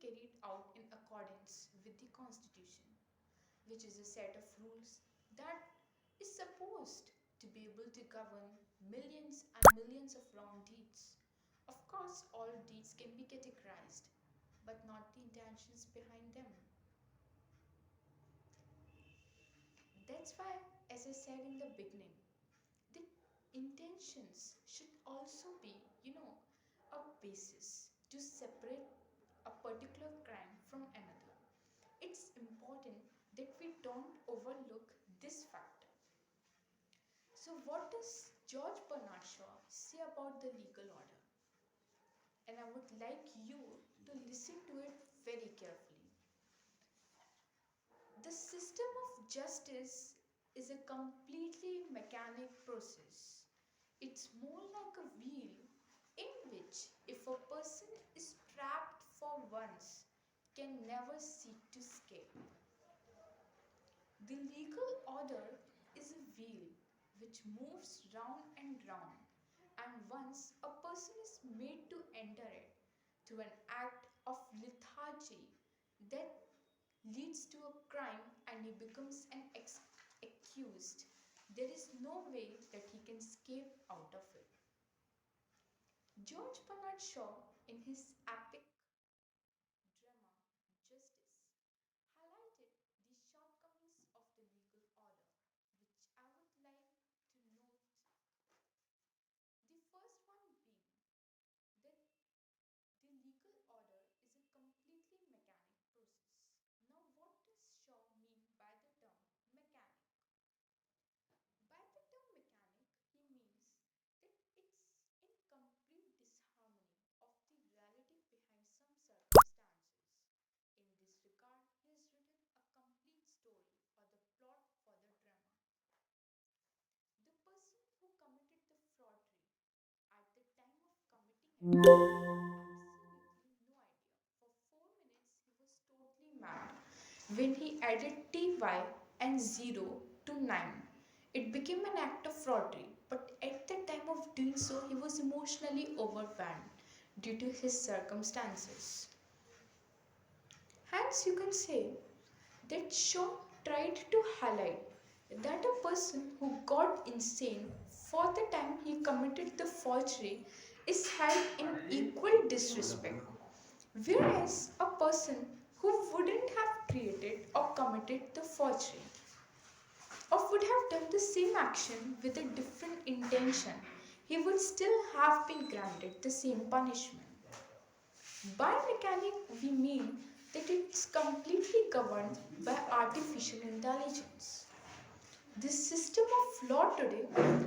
carried out in accordance with the Constitution, which is a set of rules that is supposed to be able to govern millions and millions of wrong deeds. Of course, all deeds can be categorized, but not the intentions behind them. That's why, as I said in the beginning, the intentions should also be, a basis to separate a particular crime from another. It's important that we don't overlook this fact. So, what does George Bernard Shaw say about the legal order? And I would like you to listen to it very carefully. The system of justice is a completely mechanic process. It's more like a wheel in which, if a person is trapped for once, can never seek to escape. The legal order is a wheel which moves round and round, and once a person is made to enter it through an act of lethargy that leads to a crime and he becomes an accused, there is no way that he can escape out of it. George Bernard Shaw, in his epic drama Justice, highlighted the shortcomings of the legal order, which I would like to note. The first one being that the legal order is a completely mechanic process. Now, what does Shaw mean by the term mechanic? By the term mechanic, he means that it's in complete disharmony of the reality behind some circumstances. In this regard, he has written a complete story or the plot for the drama. The person who committed the fraudry at the time of committing it had absolutely no idea. For 4 minutes, he was totally mad. When he added ty and 0 to 9, it became an act of fraudry. But at the time of doing so, he was emotionally overwhelmed due to his circumstances. Hence, you can say that Shaw tried to highlight that a person who got insane for the time he committed the forgery is held in equal disrespect, whereas a person who wouldn't have created or committed the forgery or would have done the same action with a different intention, he would still have been granted the same punishment. By mechanic, we mean that it's completely governed by artificial intelligence. This system of law today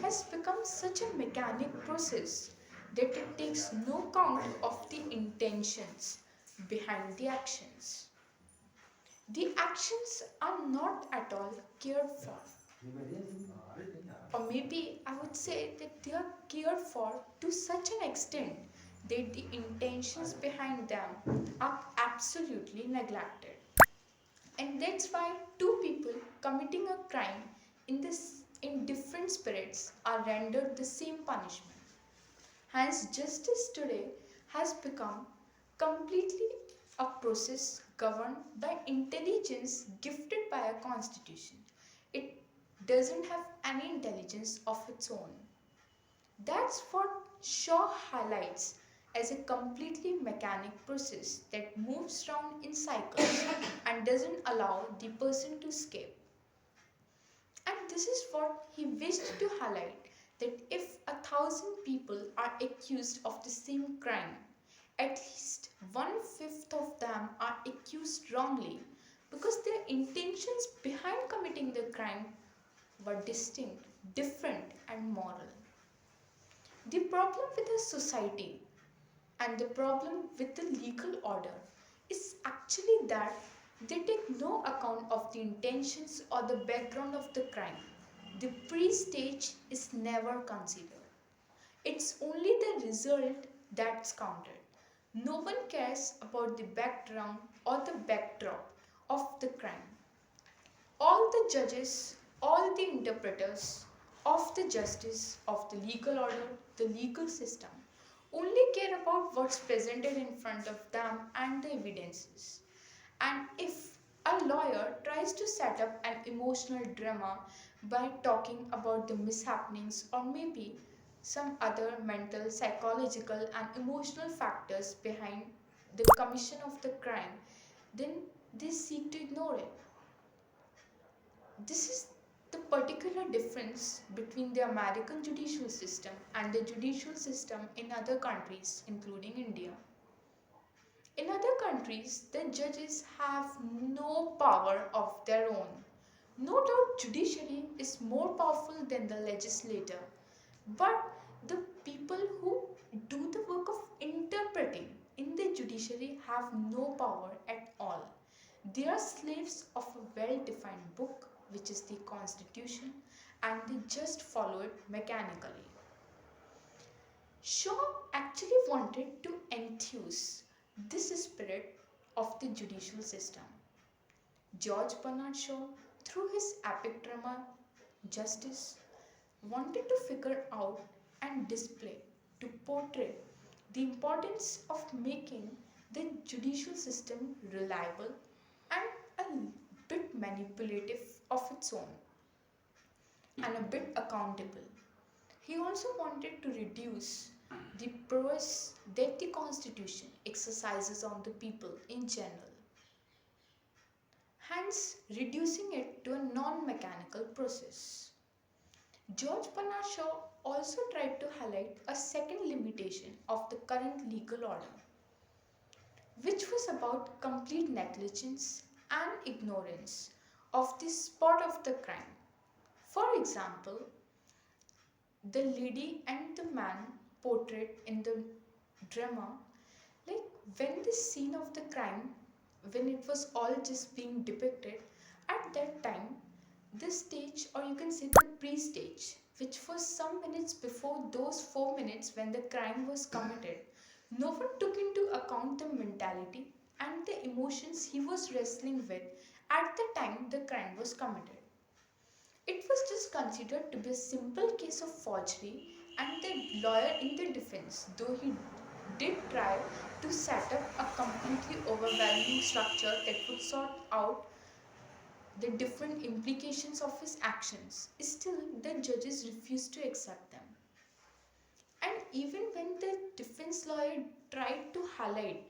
has become such a mechanic process that it takes no count of the intentions behind the actions. The actions are not at all cared for. Or maybe I would say that they are cared for to such an extent that the intentions behind them are absolutely neglected. And that's why two people committing a crime in different spirits are rendered the same punishment. Hence, justice today has become completely a process governed by intelligence gifted by a constitution. It doesn't have any intelligence of its own. That's what Shaw highlights as a completely mechanic process that moves around in cycles and doesn't allow the person to escape. And this is what he wished to highlight, that if 1,000 people are accused of the same crime, at least one-fifth of them are accused wrongly because their intentions behind committing the crime were distinct, different, and moral. The problem with a society and the problem with the legal order is actually that they take no account of the intentions or the background of the crime. The pre-stage is never considered. It's only the result that's counted. No one cares about the background or the backdrop of the crime. All the judges, all the interpreters of the justice, of the legal order, the legal system, only care about what's presented in front of them and the evidences. And if a lawyer tries to set up an emotional drama by talking about the mishappenings or maybe some other mental, psychological, and emotional factors behind the commission of the crime, then they seek to ignore it. This is the particular difference between the American judicial system and the judicial system in other countries, including India. In other countries, the judges have no power of their own. No doubt, judiciary is more powerful than the legislator, but the people who do the work of interpreting in the judiciary have no power at all. They are slaves of a well defined book, which is the Constitution, and they just follow it mechanically. Shaw actually wanted to enthuse this spirit of the judicial system. George Bernard Shaw, through his epic drama Justice, wanted to figure out and display, to portray the importance of making the judicial system reliable and a bit manipulative of its own and a bit accountable. He also wanted to reduce the prowess that the Constitution exercises on the people in general, hence reducing it to a non mechanical process. George Bernard Shaw also tried to highlight a second limitation of the current legal order, which was about complete negligence and ignorance of the spot of the crime. For example, the lady and the man portrayed in the drama, like when the scene of the crime, when it was all just being depicted, at that time the stage, or you can say the pre-stage, which was some minutes before those 4 minutes when the crime was committed, no one took into account the mentality and the emotions he was wrestling with at the time the crime was committed. It was just considered to be a simple case of forgery, and the lawyer in the defense, though he did try to set up a completely overwhelming structure that would sort out the different implications of his actions, still the judges refused to accept them. And even when the defense lawyer tried to highlight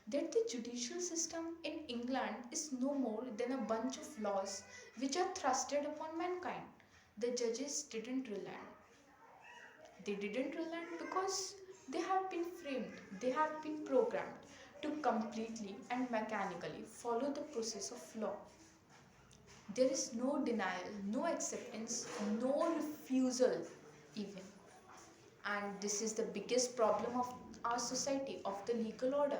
that the judicial system in England is no more than a bunch of laws which are thrusted upon mankind, the judges didn't relent. They didn't relent because they have been framed, they have been programmed to completely and mechanically follow the process of law. There is no denial, no acceptance, no refusal, even. And this is the biggest problem of our society, of the legal order.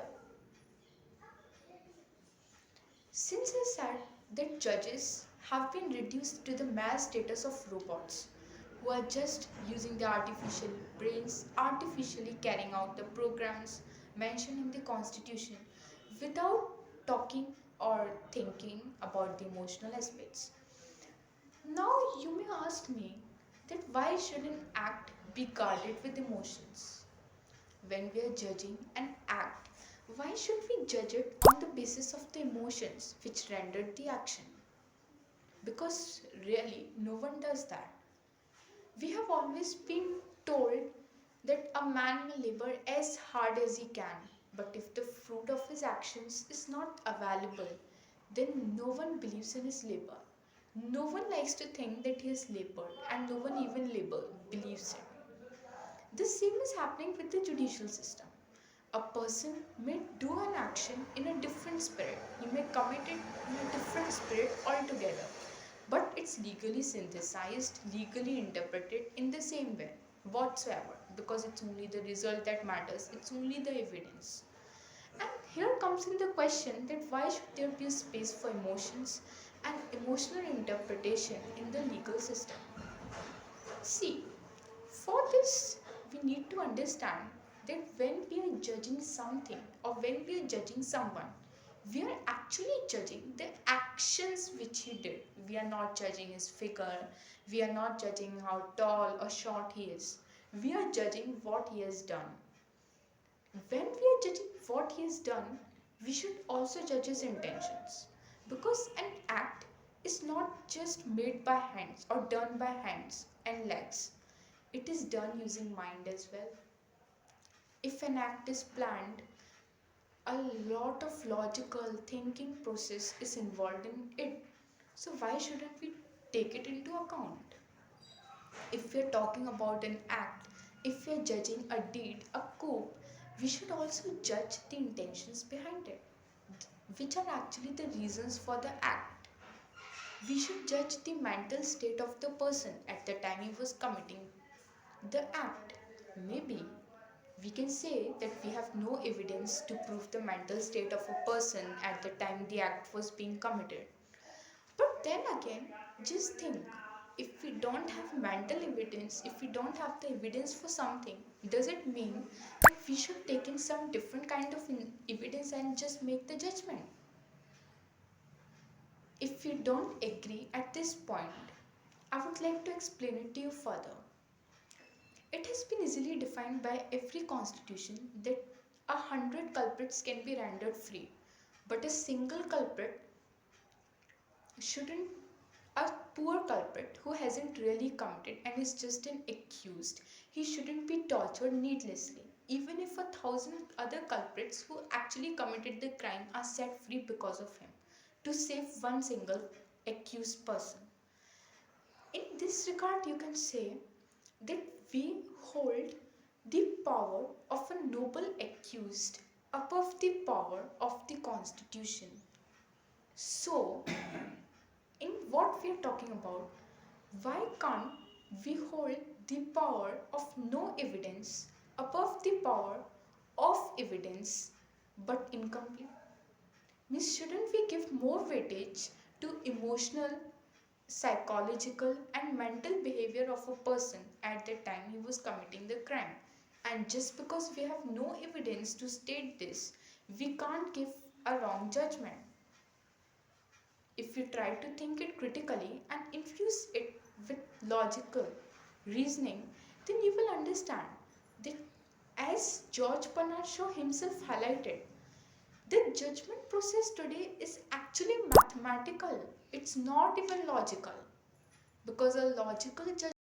Since I said that judges have been reduced to the mere status of robots who are just using the artificial brains, artificially carrying out the programs mentioned in the Constitution without talking or thinking about the emotional aspects. Now you may ask me that why should an act be guarded with emotions? When we are judging an act, why should we judge it on the basis of the emotions which rendered the action? Because really, no one does that. We have always been told that a man will labor as hard as he can, but if the fruit of his actions is not available, then no one believes in his labor. No one likes to think that he has labored, and no one even believes it. The same is happening with the judicial system. A person may do an action in a different spirit, he may commit it in a different spirit altogether, but it's legally synthesized, legally interpreted in the same way whatsoever, because it's only the result that matters, it's only the evidence. And here comes in the question that why should there be a space for emotions and emotional interpretation in the legal system? See, for this, we need to understand that when we are judging something or when we are judging someone, we are actually judging the actions which he did. We are not judging his figure, we are not judging how tall or short he is. We are judging what he has done. When we are judging what he has done, we should also judge his intentions. Because an act is not just made by hands or done by hands and legs, it is done using mind as well. If an act is planned, a lot of logical thinking process is involved in it. So why shouldn't we take it into account? If we are talking about an act, if we are judging a deed, a coup, we should also judge the intentions behind it, which are actually the reasons for the act. We should judge the mental state of the person at the time he was committing the act. Maybe we can say that we have no evidence to prove the mental state of a person at the time the act was being committed. But then again, just think, if we don't have mental evidence, if we don't have the evidence for something, does it mean that we should take in some different kind of evidence and just make the judgment? If you don't agree at this point, I would like to explain it to you further. It has been easily defined by every constitution that 100 culprits can be rendered free, but a single culprit shouldn't, a poor culprit who hasn't really committed and is just an accused, he shouldn't be tortured needlessly, even if 1,000 other culprits who actually committed the crime are set free because of him, to save one single accused person. In this regard, you can say that we hold the power of a noble accused above the power of the constitution. So, in what we are talking about, why can't we hold the power of no evidence above the power of evidence but incomplete? Means, shouldn't we give more weightage to emotional, psychological, and mental behavior of a person at the time he was committing the crime? And just because we have no evidence to state this, we can't give a wrong judgment. If you try to think it critically and infuse it with logical reasoning, then you will understand that, as George Bernard Shaw himself highlighted, the judgment process today is actually mathematical. It's not even logical, because a logical judgment